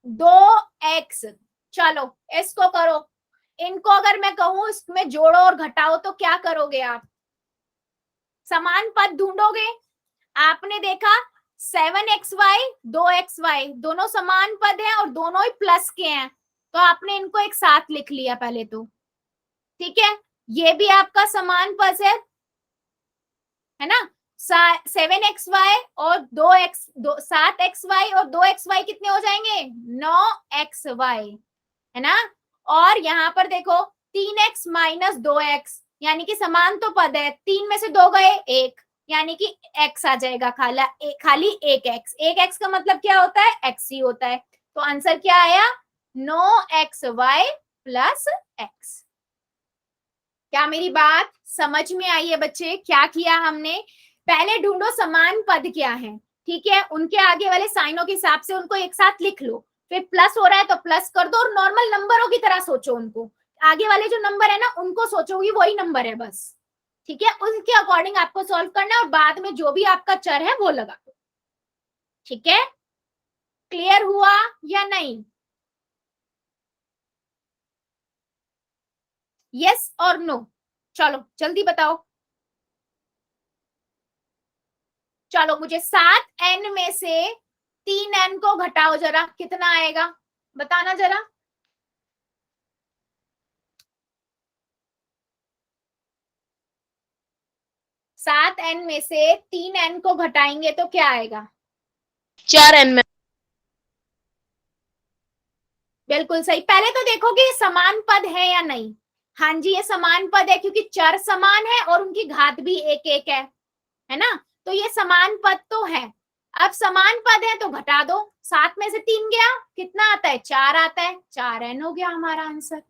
2x, चलो इसको करो, इनको अगर मैं कहूं इसमें जोड़ो और घटाओ तो क्या करोगे आप, समान पद ढूंढोगे, आपने देखा 7xy 2xy दोनों समान पद हैं और दोनों ही प्लस के हैं, तो आपने इनको एक साथ लिख लिया पहले तो, ठीक है, ये भी आपका समान पद है ना, 7xy और 7xy और 2xy कितने हो जाएंगे 9xy, है ना, और यहाँ पर देखो 3x माइनस 2x, यानी कि समान तो पद है, 3 में से 2 गए 1, यानी कि x आ जाएगा, खाली एक x का मतलब क्या होता है x ही होता है, तो आंसर क्या आया 9xy प्लस x। क्या मेरी बात समझ में आई है बच्चे, क्या किया हमने, पहले ढूंढो समान पद क्या है, ठीक है, उनके आगे वाले साइनों के हिसाब से उनको एक साथ लिख लो, फिर प्लस हो रहा है तो प्लस कर दो और नॉर्मल नंबरों की तरह सोचो, उनको आगे वाले जो नंबर है ना उनको सोचोगी वही नंबर है बस, ठीक है, उसके अकॉर्डिंग आपको सॉल्व करना है और बाद में जो भी आपका चर है वो लगा दो, ठीक है, क्लियर हुआ या नहीं, यस और नो, चलो जल्दी बताओ, चलो मुझे 7n में से 3n को घटाओ जरा, कितना आएगा बताना जरा, सात एन में से 3n को घटाएंगे तो क्या आएगा 4n में। बिल्कुल सही, पहले तो देखो कि ये समान पद है या नहीं, हाँ जी ये समान पद है क्योंकि चर समान है और उनकी घात भी एक एक है ना, तो ये समान पद तो है, अब समान पद है तो घटा दो, 7 में से 3 गया कितना आता है 4 आता है, 4n हो गया हमारा आंसर।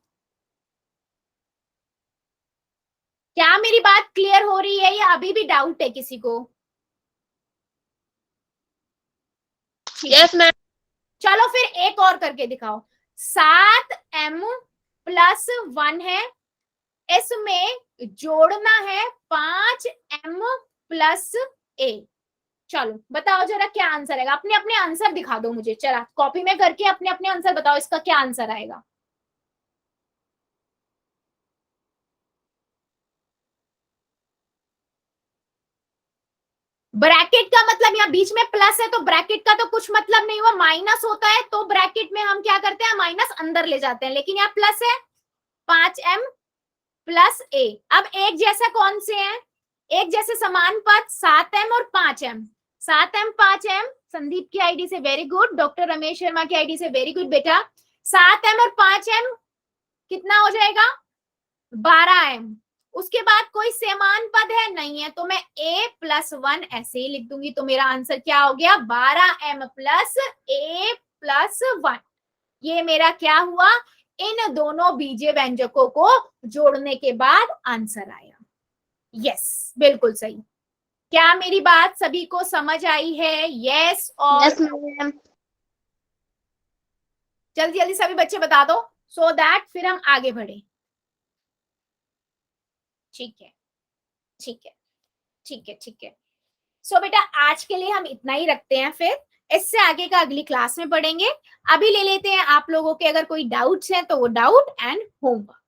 क्या मेरी बात क्लियर हो रही है या अभी भी डाउट है किसी को, यस मैम। चलो फिर एक और करके दिखाओ, 7m प्लस 1 है, इसमें जोड़ना है 5m प्लस a, चलो बताओ जरा क्या आंसर आएगा, अपने अपने आंसर दिखा दो मुझे, चला कॉपी में करके अपने अपने आंसर बताओ, इसका क्या आंसर आएगा, ब्रैकेट का मतलब यहाँ बीच में प्लस है तो ब्रैकेट का तो कुछ मतलब नहीं हुआ, माइनस होता है तो ब्रैकेट में हम क्या करते हैं माइनस अंदर ले जाते हैं, लेकिन यहाँ प्लस है 5m प्लस a, अब एक जैसा कौन से हैं, एक जैसे समान पद 7m और 5m, 7m 5m, संदीप की आईडी से very good, doctor Ramesh Sharma की आईडी से वेरी गुड बेटा, 7m और 5m कितना हो जाएगा 12m, उसके बाद कोई समान पद है नहीं है तो मैं a प्लस 1 ऐसे ही लिख दूंगी, तो मेरा आंसर क्या हो गया 12m प्लस a प्लस 1, ये मेरा क्या हुआ, इन दोनों बीजीय व्यंजकों को जोड़ने के बाद आंसर आया, यस, बिल्कुल सही। क्या मेरी बात सभी को समझ आई है? यस और यस मैम। जल्दी जल्दी सभी बच्चे बता दो, सो दैट फिर हम आगे बढ़े। ठीक है, ठीक है, ठीक है, ठीक है। सो बेटा आज के लिए हम इतना ही रखते हैं, फिर इससे आगे का अगली क्लास में पढ़ेंगे। अभी ले लेते हैं आप लोगों के अगर कोई डाउट्स हैं तो वो डाउट एंड होमवर्क।